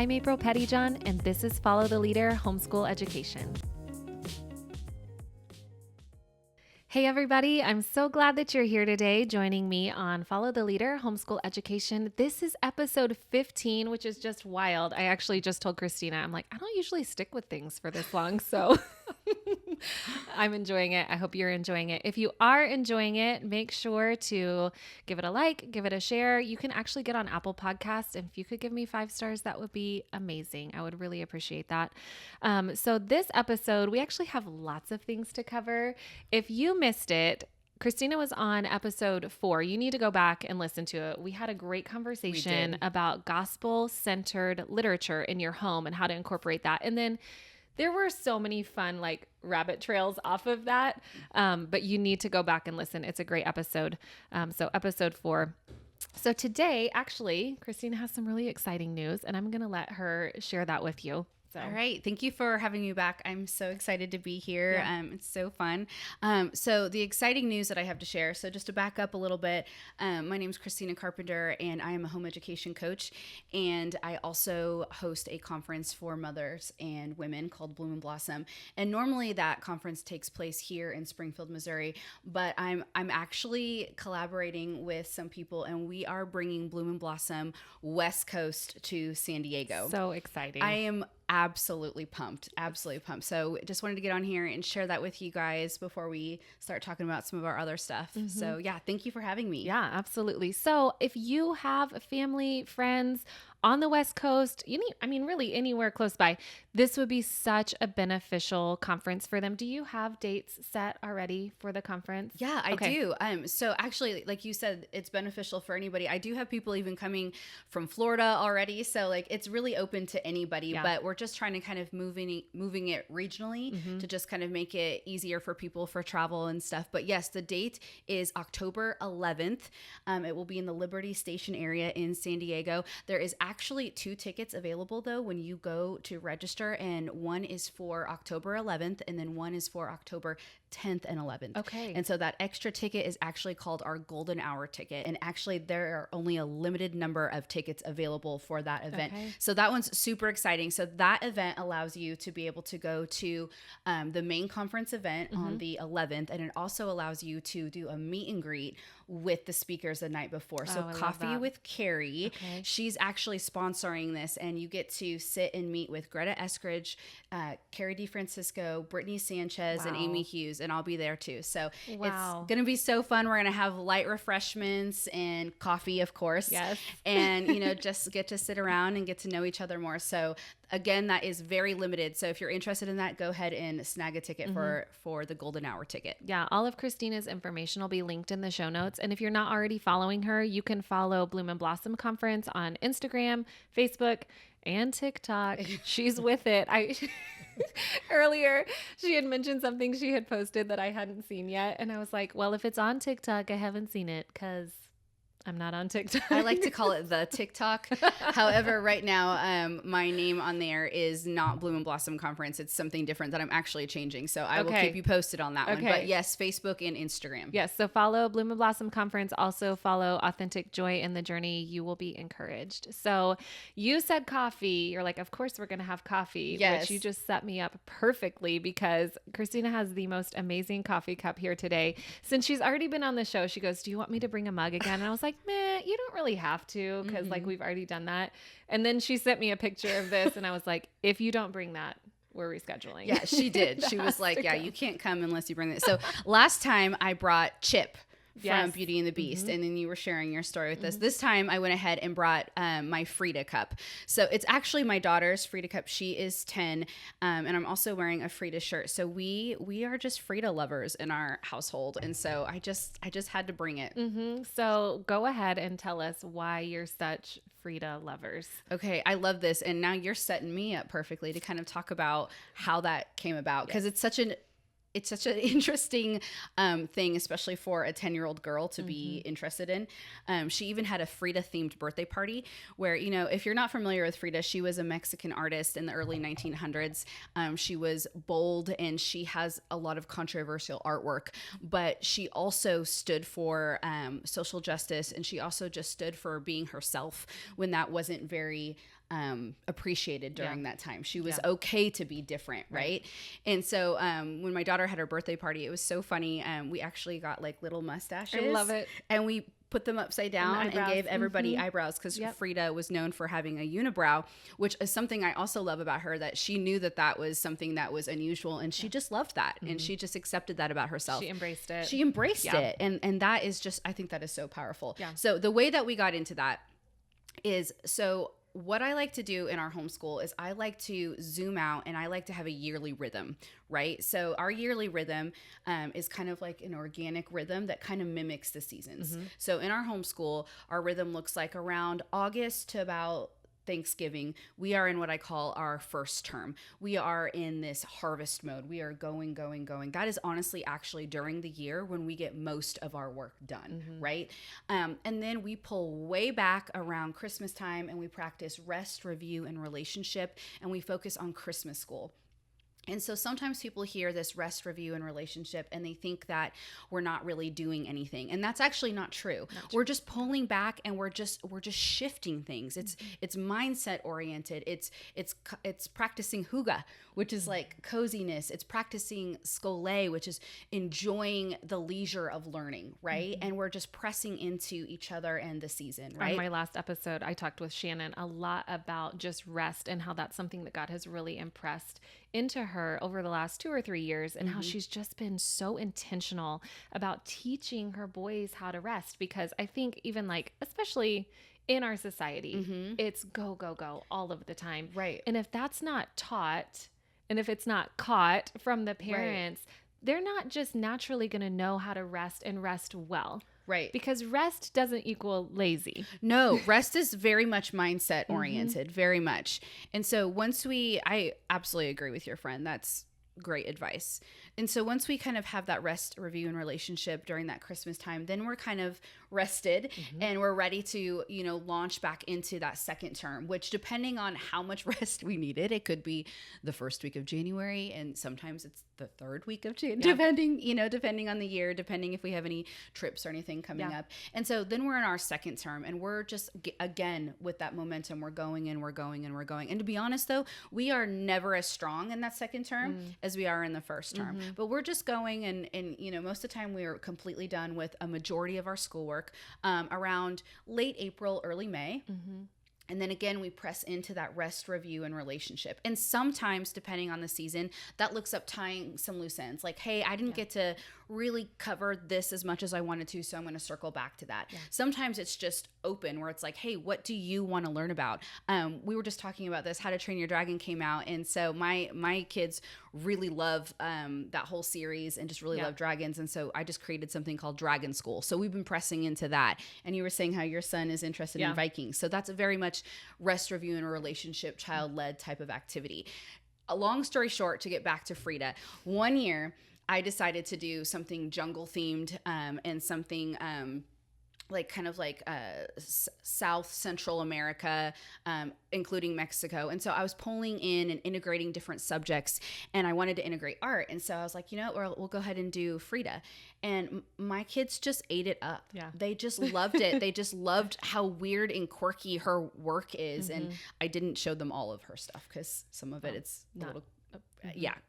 I'm April Pettyjohn, and this is Follow the Leader Homeschool Education. Hey everybody, I'm so glad that you're here today joining me on Follow the Leader Homeschool Education. This is episode 15, which is just wild. I actually just told Christina, I'm like, I don't usually stick with things for this long, so I'm enjoying it. I hope you're enjoying it. If you are enjoying it, make sure to give it a like, give it a share. You can actually get on Apple Podcasts, and if you could give me 5 stars, that would be amazing. I would really appreciate that. So this episode, we actually have lots of things to cover. If you missed it, Christina was on episode 4. You need to go back and listen to it. We had a great conversation about gospel-centered literature in your home and how to incorporate that. And then there were so many fun rabbit trails off of that, but you need to go back and listen. It's a great episode. So episode 4. So today, actually, Christina has some really exciting news, and I'm going to let her share that with you. So. All right. Thank you for having me back. I'm so excited to be here. Yeah. It's so fun. So the exciting news that I have to share. So just to back up a little bit, my name is Christina Carpenter, and I am a home education coach. And I also host a conference for mothers and women called Bloom and Blossom. And normally that conference takes place here in Springfield, Missouri. But I'm actually collaborating with some people, and we are bringing Bloom and Blossom West Coast to San Diego. So exciting. I am absolutely pumped. So just wanted to get on here and share that with you guys before we start talking about some of our other stuff. Mm-hmm. So yeah, thank you for having me. Yeah, absolutely. So if you have family, friends on the West Coast, really anywhere close by, this would be such a beneficial conference for them. Do you have dates set already for the conference? Yeah, I do. So actually, like you said, it's beneficial for anybody. I do have people even coming from Florida already. So it's really open to anybody, but we're just trying to kind of moving it regionally to just kind of make it easier for people for travel and stuff. But yes, the date is October 11th. It will be in the Liberty Station area in San Diego. There is actually 2 tickets available though when you go to register, and one is for October 11th and then one is for October 10th and 11th. Okay. And so that extra ticket is actually called our golden hour ticket. And actually there are only a limited number of tickets available for that event. Okay. So that one's super exciting. So that event allows you to be able to go to the main conference event on the 11th. And it also allows you to do a meet and greet with the speakers the night before. So Coffee with Carrie, she's actually sponsoring this, and you get to sit and meet with Greta Eskridge, Carrie DeFrancisco, Brittany Sanchez, and Amy Hughes, and I'll be there too. So it's going to be so fun. We're going to have light refreshments and coffee, of course. Yes. And, just get to sit around and get to know each other more. So again, that is very limited. So if you're interested in that, go ahead and snag a ticket for the golden hour ticket. Yeah. All of Christina's information will be linked in the show notes. And if you're not already following her, you can follow Bloom and Blossom Conference on Instagram, Facebook, and TikTok. She's with it. Earlier, she had mentioned something she had posted that I hadn't seen yet. And I was like, well, if it's on TikTok, I haven't seen it because I'm not on TikTok. I like to call it the TikTok. However, right now, my name on there is not Bloom and Blossom Conference. It's something different that I'm actually changing. So I will keep you posted on that one. But yes, Facebook and Instagram. Yes. So follow Bloom and Blossom Conference. Also follow Authentic Joy in the Journey. You will be encouraged. So you said coffee. You're like, of course we're going to have coffee. Yes. Which you just set me up perfectly because Christina has the most amazing coffee cup here today. Since she's already been on the show, she goes, do you want me to bring a mug again? And I was like, meh, you don't really have to because we've already done that. And then she sent me a picture of this and I was like, if you don't bring that, we're rescheduling. Yeah, she did. She was like, yeah, you can't come unless you bring this. So last time I brought Chip from Beauty and the Beast. And then you were sharing your story with us. This time I went ahead and brought my Frida cup. So it's actually my daughter's Frida cup. She is 10. And I'm also wearing a Frida shirt. So we are just Frida lovers in our household. And so I just had to bring it. So go ahead and tell us why you're such Frida lovers. Okay, I love this. And now you're setting me up perfectly to kind of talk about how that came about. Because it's such an interesting thing, especially for a 10-year-old girl to be interested in. She even had a Frida-themed birthday party where, if you're not familiar with Frida, she was a Mexican artist in the early 1900s. She was bold and she has a lot of controversial artwork, but she also stood for social justice, and she also just stood for being herself when that wasn't very appreciated during that time. She was okay to be different, right? And so when my daughter had her birthday party, it was so funny. We actually got like little mustaches. I love it. And we put them upside down and gave everybody eyebrows, because Frida was known for having a unibrow, which is something I also love about her, that she knew that that was something that was unusual, and she just loved that, and she just accepted that about herself. She embraced it. She embraced it, and that is just, I think that is so powerful. So the way that we got into that is, so what I like to do in our homeschool is I like to zoom out, and I like to have a yearly rhythm, right? So our yearly rhythm is kind of like an organic rhythm that kind of mimics the seasons. So in our homeschool, our rhythm looks like around August to about Thanksgiving, we are in what I call our first term. We are in this harvest mode. We are going. That is honestly actually during the year when we get most of our work done, right? And then we pull way back around Christmas time, and we practice rest, review, and relationship, and we focus on Christmas school. And so sometimes people hear this rest, review, and relationship, and they think that we're not really doing anything. And that's actually not true. We're just pulling back, and we're just shifting things. It's mindset oriented. It's practicing hygge, which is like coziness. It's practicing skole, which is enjoying the leisure of learning, right? And we're just pressing into each other and the season, right? On my last episode, I talked with Shannon a lot about just rest, and how that's something that God has really impressed into her over the last 2 or 3 years, and how she's just been so intentional about teaching her boys how to rest, because I think even like, especially in our society, it's go all of the time. Right. And if that's not taught, and if it's not caught from the parents, they're not just naturally going to know how to rest and rest well. Right. Because rest doesn't equal lazy. No, rest is very much mindset oriented, very much. And so I absolutely agree with your friend. That's great advice. And so once we kind of have that rest, review, and relationship during that Christmas time, then we're kind of rested and we're ready to, launch back into that second term, which depending on how much rest we needed, it could be the first week of January, and sometimes it's the third week of January, depending on the year, depending if we have any trips or anything coming up. And so then we're in our second term, and we're just, again, with that momentum, we're going. And to be honest though, we are never as strong in that second term as we are in the first term. But we're just going, and most of the time we are completely done with a majority of our schoolwork around late April, early May. And then again, we press into that rest, review, and relationship. And sometimes, depending on the season, that looks up tying some loose ends. Like, hey, I didn't get to really cover this as much as I wanted to, so I'm going to circle back to that. Sometimes it's just open, where it's like, hey, what do you want to learn about? We were just talking about this. How to Train Your Dragon came out. And so my kids really love that whole series, and just really love dragons. And so I just created something called Dragon School. So we've been pressing into that. And you were saying how your son is interested in Vikings. So that's a very much rest, review, and a relationship, child-led type of activity. A long story short, to get back to Frida, one year I decided to do something jungle themed and something South Central America, including Mexico. And so I was pulling in and integrating different subjects, and I wanted to integrate art. And so I was like, we'll go ahead and do Frida. And my kids just ate it up. Yeah. They just loved it. They just loved how weird and quirky her work is. And I didn't show them all of her stuff, because some of it's a little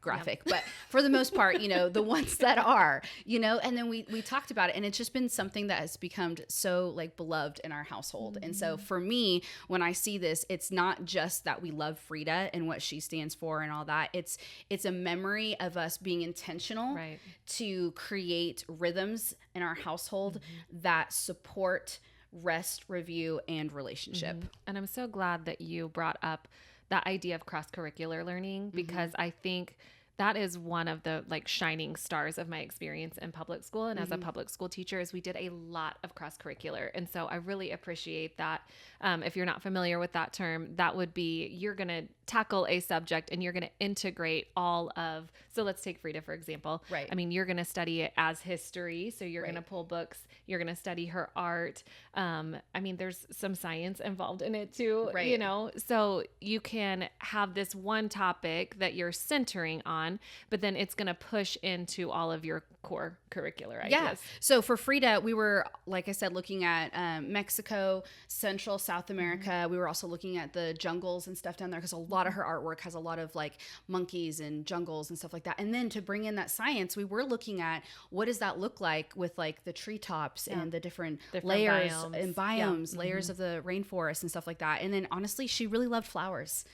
graphic, but for the most part, the ones that are, and then we talked about it, and it's just been something that has become so like beloved in our household. And so for me, when I see this, it's not just that we love Frida and what she stands for and all that. It's a memory of us being intentional to create rhythms in our household that support rest, review, and relationship. And I'm so glad that you brought up that idea of cross-curricular learning, because I think that is one of the like shining stars of my experience in public school. And as a public school teacher, is we did a lot of cross-curricular. And so I really appreciate that. If you're not familiar with that term, that would be, you're going to tackle a subject and you're going to integrate all of, so let's take Frida, for example. Right. I mean, you're going to study it as history. So you're going to pull books, you're going to study her art. I mean, there's some science involved in it too, so you can have this one topic that you're centering on, but then it's going to push into all of your core curricular ideas. Yeah. So for Frida, we were, like I said, looking at Mexico, Central, South America. We were also looking at the jungles and stuff down there because a lot of her artwork has a lot of like monkeys and jungles and stuff like that. And then to bring in that science, we were looking at what does that look like with like the treetops and the different layers and biomes, layers of the rainforest and stuff like that. And then honestly, she really loved flowers.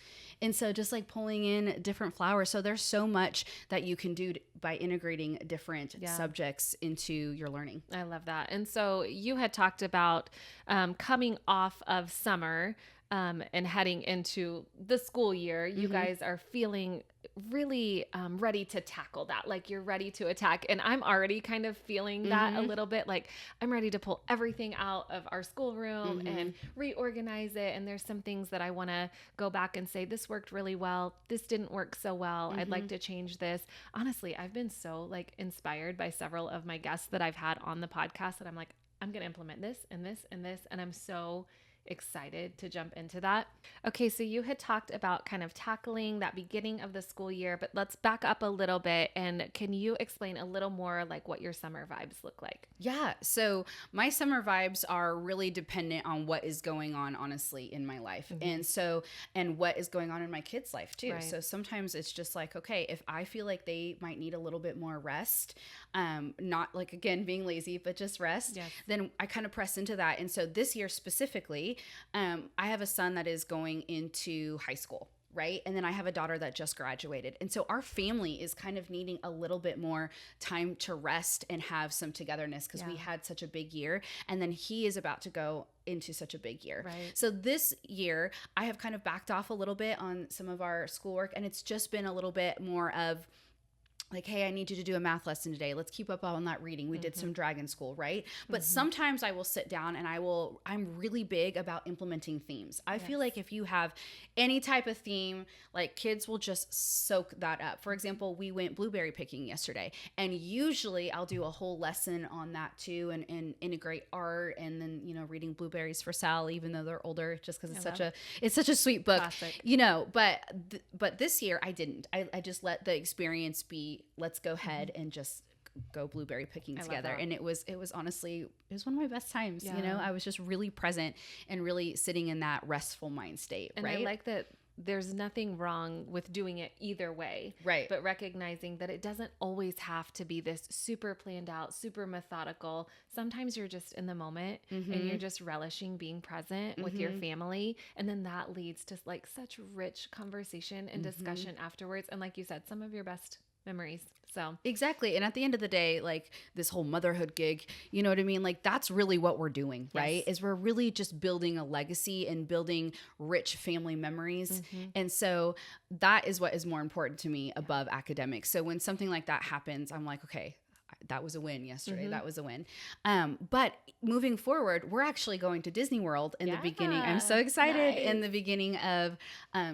And so just like pulling in different flowers. So there's so much that you can do by integrating different subjects into your learning. I love that. And so you had talked about coming off of summer and heading into the school year. You guys are feeling really ready to tackle that. Like you're ready to attack. And I'm already kind of feeling that a little bit. Like I'm ready to pull everything out of our schoolroom and reorganize it. And there's some things that I want to go back and say, this worked really well. This didn't work so well. I'd like to change this. Honestly, I've been so like inspired by several of my guests that I've had on the podcast that I'm like, I'm going to implement this and this and this. And I'm so excited to jump into that. Okay, so you had talked about kind of tackling that beginning of the school year, but let's back up a little bit. And can you explain a little more like what your summer vibes look like? Yeah, so my summer vibes are really dependent on what is going on, honestly, in my life. And what is going on in my kids' life too. Right. So sometimes it's just like, okay, if I feel like they might need a little bit more rest, not like, again, being lazy, but just rest, then I kind of press into that. And so this year specifically, I have a son that is going into high school, right? And then I have a daughter that just graduated. And so our family is kind of needing a little bit more time to rest and have some togetherness because we had such a big year. And then he is about to go into such a big year. Right. So this year I have kind of backed off a little bit on some of our schoolwork, and it's just been a little bit more of like, hey, I need you to do a math lesson today. Let's keep up on that reading. We did some dragon school, right? But sometimes I will sit down and I'm really big about implementing themes. I feel like if you have any type of theme, like kids will just soak that up. For example, we went blueberry picking yesterday, and usually I'll do a whole lesson on that too and integrate art and then, you know, reading Blueberries for Sal, even though they're older, just because it's such a sweet book. Classic. You know, but this year I didn't. I just let the experience be, let's go ahead and just go blueberry picking together. And it was honestly, it was one of my best times. You know, I was just really present and really sitting in that restful mind state. And right? I like that there's nothing wrong with doing it either way. Right. But recognizing that it doesn't always have to be this super planned out, super methodical. Sometimes you're just in the moment and you're just relishing being present with your family. And then that leads to like such rich conversation and discussion afterwards. And like you said, some of your best memories. So exactly. And at the end of the day, like this whole motherhood gig, you know what I mean? Like that's really what we're doing, right? Is we're really just building a legacy and building rich family memories. And so that is what is more important to me above academics. So when something like that happens, I'm like, okay, that was a win yesterday. That was a win. But moving forward, we're actually going to Disney World in the beginning. I'm so excited in the beginning of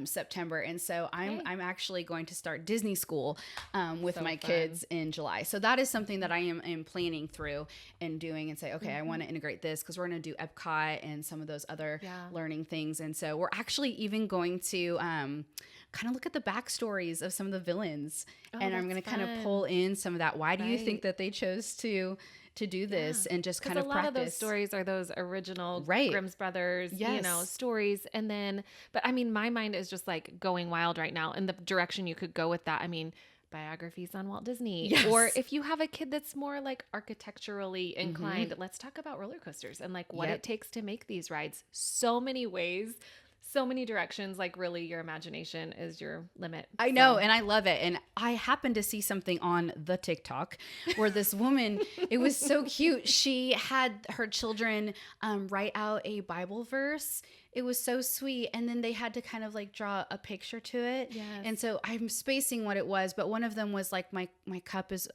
September. And so I'm actually going to start Disney school with my kids in July. So that is something that I am planning through and doing and say, okay, I want to integrate this because we're going to do Epcot and some of those other learning things. And so we're actually even going to kind of look at the backstories of some of the villains. And I'm going to kind of pull in some of that. Why do you think that they chose to do this and just kind of practice? A lot of those stories are those original Grimm's Brothers, you know, stories. And then, but I mean, my mind is just like going wild right now in the direction you could go with that. I mean, biographies on Walt Disney, or if you have a kid that's more like architecturally inclined, let's talk about roller coasters and like what it takes to make these rides. So many ways, so many directions, like really your imagination is your limit. I know. And I love it. And I happened to see something on the TikTok where this woman, it was so cute. She had her children write out a Bible verse. It was so sweet. And then they had to kind of like draw a picture to it. Yes. And so I'm spacing what it was, but one of them was like, my cup is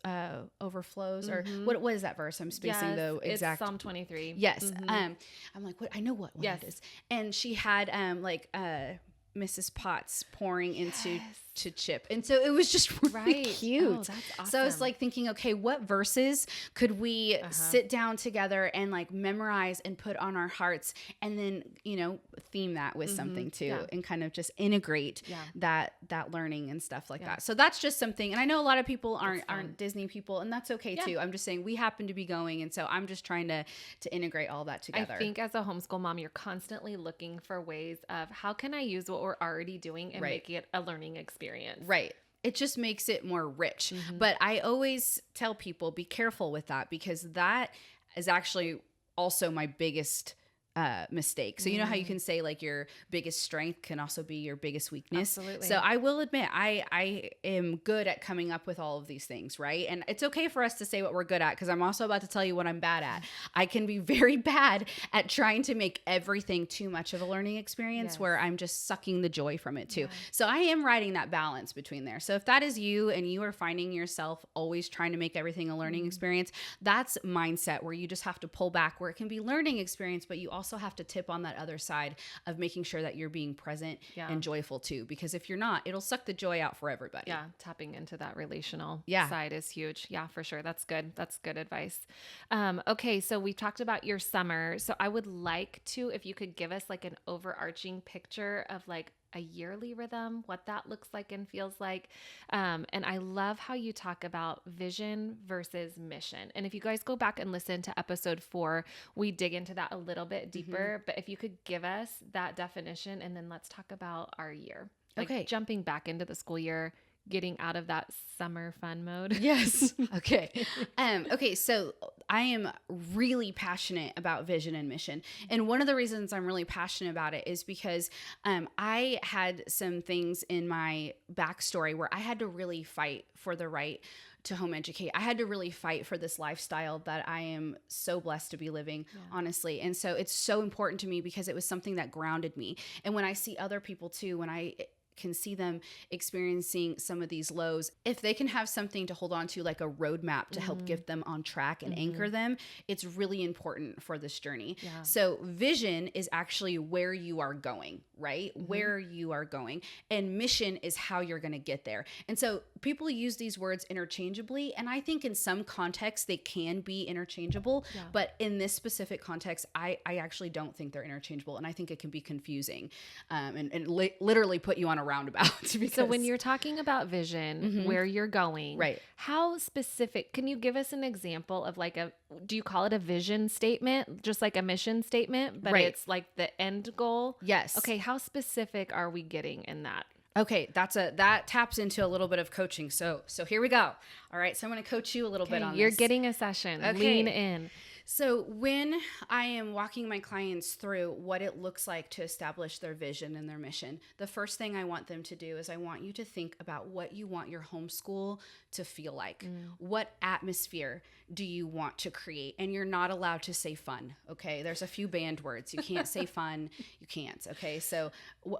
overflows, or what is that verse? I'm spacing the exact. It's Psalm 23. Yes. I'm like, what? I know what one it is. And she had Mrs. Potts pouring into to Chip. And so it was just really cute. Oh, that's awesome. So I was like thinking, okay, what verses could we sit down together and like memorize and put on our hearts, and then, you know, theme that with something too, and kind of just integrate that learning and stuff like that. So that's just something. And I know a lot of people aren't Disney people, and that's okay too. I'm just saying we happen to be going. And so I'm just trying to integrate all that together. I think as a homeschool mom, you're constantly looking for ways of how can I use what we're already doing and make it a learning experience. Right. It just makes it more rich. But I always tell people, be careful with that, because that is actually also my biggest mistake. So you know how you can say like your biggest strength can also be your biggest weakness. Absolutely. So I will admit I am good at coming up with all of these things, right? And it's okay for us to say what we're good at, because I'm also about to tell you what I'm bad at. I can be very bad at trying to make everything too much of a learning experience where I'm just sucking the joy from it too. So I am riding that balance between there. So if that is you and you are finding yourself always trying to make everything a learning experience, that's mindset where you just have to pull back, where it can be learning experience, but you also have to tip on that other side of making sure that you're being present and joyful too, because if you're not, it'll suck the joy out for everybody. Yeah, tapping into that relational side is huge. Yeah, for sure. That's good. That's good advice. Okay, so we talked about your summer. So I would like to, if you could give us like an overarching picture of like a yearly rhythm, what that looks like and feels like. And I love how you talk about vision versus mission. And if you guys go back and listen to episode 4, we dig into that a little bit deeper. But if you could give us that definition, and then let's talk about our year. Like jumping back into the school year, getting out of that summer fun mode. Yes. Okay. Okay. So I am really passionate about vision and mission. And one of the reasons I'm really passionate about it is because I had some things in my backstory where I had to really fight for the right to home educate. I had to really fight for this lifestyle that I am so blessed to be living, honestly. And so it's so important to me because it was something that grounded me. And when I see other people too, when I can see them experiencing some of these lows, if they can have something to hold on to, like a roadmap to help get them on track and anchor them, it's really important for this journey. So vision is actually where you are going, right? Where you are going. And mission is how you're going to get there. And so people use these words interchangeably. And I think in some contexts they can be interchangeable, but in this specific context, I actually don't think they're interchangeable. And I think it can be confusing and literally put you on a roundabout. So when you're talking about vision, where you're going, how specific, can you give us an example of like do you call it a vision statement? Just like a mission statement, but it's like the end goal? Yes. Okay. How specific are we getting in that? Okay, that taps into a little bit of coaching. So here we go. All right, so I'm going to coach you a little bit on you're this. You're getting a session. Okay. Lean in. So when I am walking my clients through what it looks like to establish their vision and their mission, the first thing I want them to do is I want you to think about what you want your homeschool to feel like. What atmosphere do you want to create? And you're not allowed to say fun, okay? There's a few banned words. You can't say fun. You can't, okay? So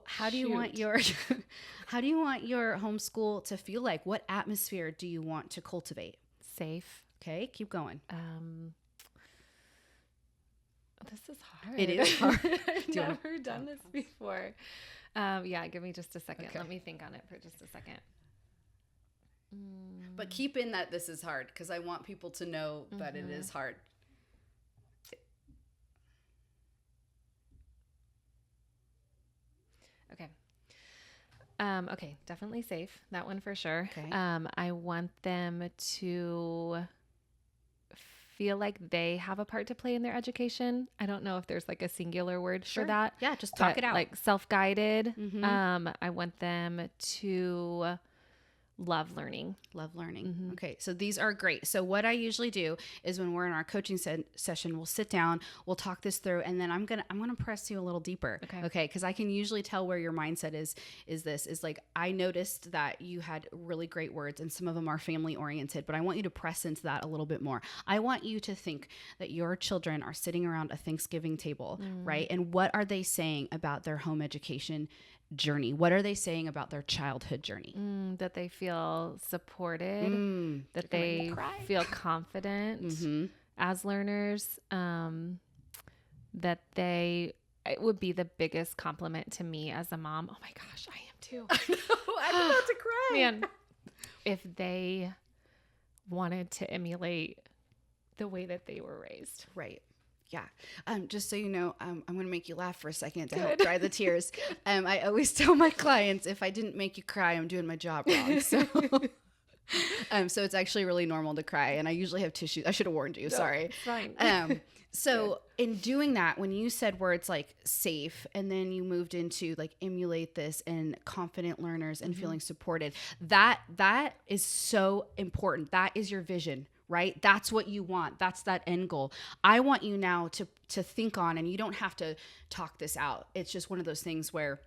how do you want your homeschool to feel like? What atmosphere do you want to cultivate? Safe. Okay, keep going. This is hard. It is hard. I've never done this before. Yeah, give me just a second. Okay. Let me think on it for just a second. But keep in that this is hard, because I want people to know that it is hard. Okay. Okay, definitely safe. That one for sure. Okay. I want them to feel like they have a part to play in their education. I don't know if there's like a singular word for that. Yeah, just talk it out. Like self-guided. I want them to love learning. Okay. So these are great. So what I usually do is when we're in our coaching session, we'll sit down, we'll talk this through, and then I'm going to press you a little deeper. Okay. Cause I can usually tell where your mindset is like, I noticed that you had really great words and some of them are family oriented, but I want you to press into that a little bit more. I want you to think that your children are sitting around a Thanksgiving table, right? And what are they saying about their home education journey? What are they saying about their childhood journey? That they feel supported, that they feel confident as learners, that they it would be the biggest compliment to me as a mom. Oh my gosh, I am too. I'm about to cry. Man, if they wanted to emulate the way that they were raised. Right. Yeah. Just so you know, I'm going to make you laugh for a second to help dry the tears. I always tell my clients, if I didn't make you cry, I'm doing my job wrong. So, so it's actually really normal to cry. And I usually have tissues. I should have warned you. No, sorry. It's fine. So in doing that, when you said words like safe, and then you moved into like emulate this and confident learners and feeling supported, that is so important. That is your vision, right? That's what you want. That's that end goal. I want you now to think on, and you don't have to talk this out. It's just one of those things where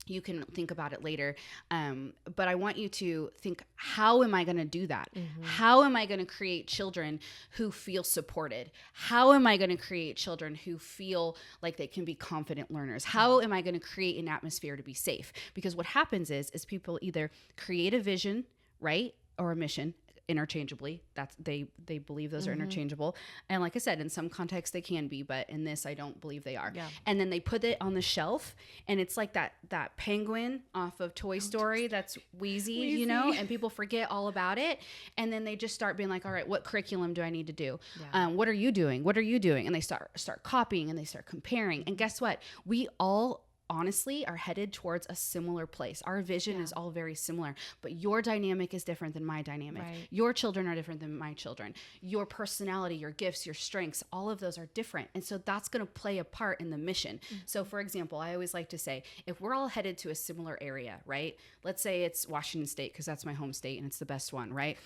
you can think about it later. But I want you to think, how am I going to do that? How am I going to create children who feel supported? How am I going to create children who feel like they can be confident learners? How am I going to create an atmosphere to be safe? Because what happens is people either create a vision, right? Or a mission, interchangeably. That's they believe those are interchangeable. And like I said, in some contexts they can be, but in this I don't believe they are. Yeah. And then they put it on the shelf, and it's like that penguin off of Toy Story that's wheezy, you know, and people forget all about it. And then they just start being like, all right, what curriculum do I need to do? Yeah. What are you doing? What are you doing? And they start copying, and they start comparing. And guess what? We all honestly are headed towards a similar place. Our vision is all very similar, but your dynamic is different than my dynamic. Right. Your children are different than my children. Your personality, your gifts, your strengths, all of those are different. And so that's going to play a part in the mission. So for example, I always like to say, if we're all headed to a similar area, right? Let's say it's Washington State, because that's my home state and it's the best one, right?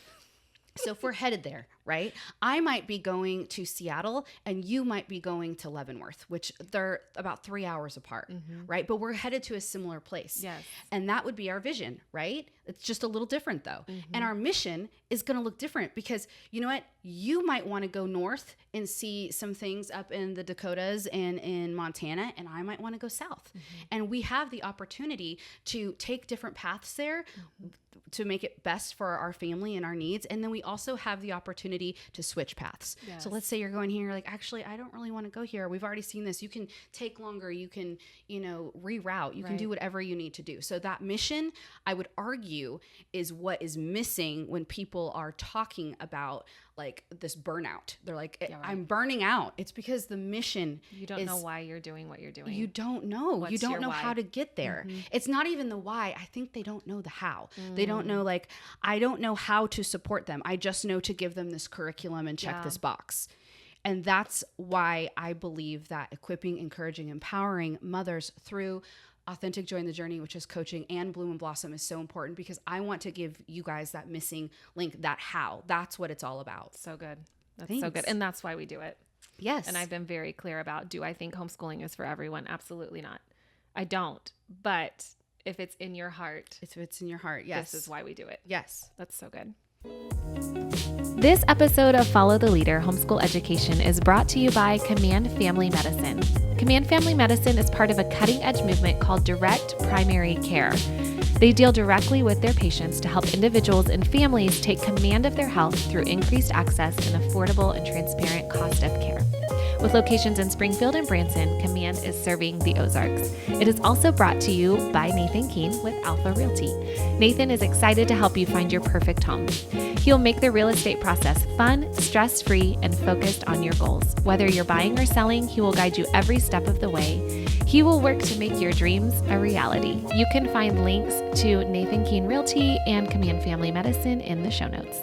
So if we're headed there, right, I might be going to Seattle and you might be going to Leavenworth, which they're about 3 hours apart, right? But we're headed to a similar place. Yes. And that would be our vision, right? It's just a little different though. And our mission is going to look different because you know what? You might want to go north and see some things up in the Dakotas and in Montana, and I might want to go south. And we have the opportunity to take different paths there to make it best for our family and our needs. And then we also have the opportunity to switch paths. Yes. So let's say you're going here, you're like, actually, I don't really want to go here. We've already seen this. You can take longer. You can, reroute. You can do whatever you need to do. So that mission, I would argue, is what is missing when people are talking about like this burnout. They're like, I'm burning out. It's because the mission You don't know why you're doing what you're doing. You don't know. You don't know how to get there. It's not even the why. I think they don't know the how. They don't know, like, I don't know how to support them. I just know to give them this curriculum and check this box. And that's why I believe that equipping, encouraging, empowering mothers through Authentic Joy in the Journey, which is coaching, and Bloom and Blossom is so important, because I want to give you guys that missing link, that how. That's what it's all about. So good. That's so good. And that's why we do it. Yes. And I've been very clear about, do I think homeschooling is for everyone? Absolutely not. I don't. But if it's in your heart. If it's in your heart, yes. This is why we do it. Yes. That's so good. This episode of Follow the Leader Homeschool Education is brought to you by Command Family Medicine. Command Family Medicine is part of a cutting-edge movement called Direct Primary Care. They deal directly with their patients to help individuals and families take command of their health through increased access and affordable and transparent cost of care. With locations in Springfield and Branson, Command is serving the Ozarks. It is also brought to you by Nathan Keene with Alpha Realty. Nathan is excited to help you find your perfect home. He'll make the real estate process fun, stress-free, and focused on your goals. Whether you're buying or selling, he will guide you every step of the way. He will work to make your dreams a reality. You can find links to Nathan Keene Realty and Command Family Medicine in the show notes.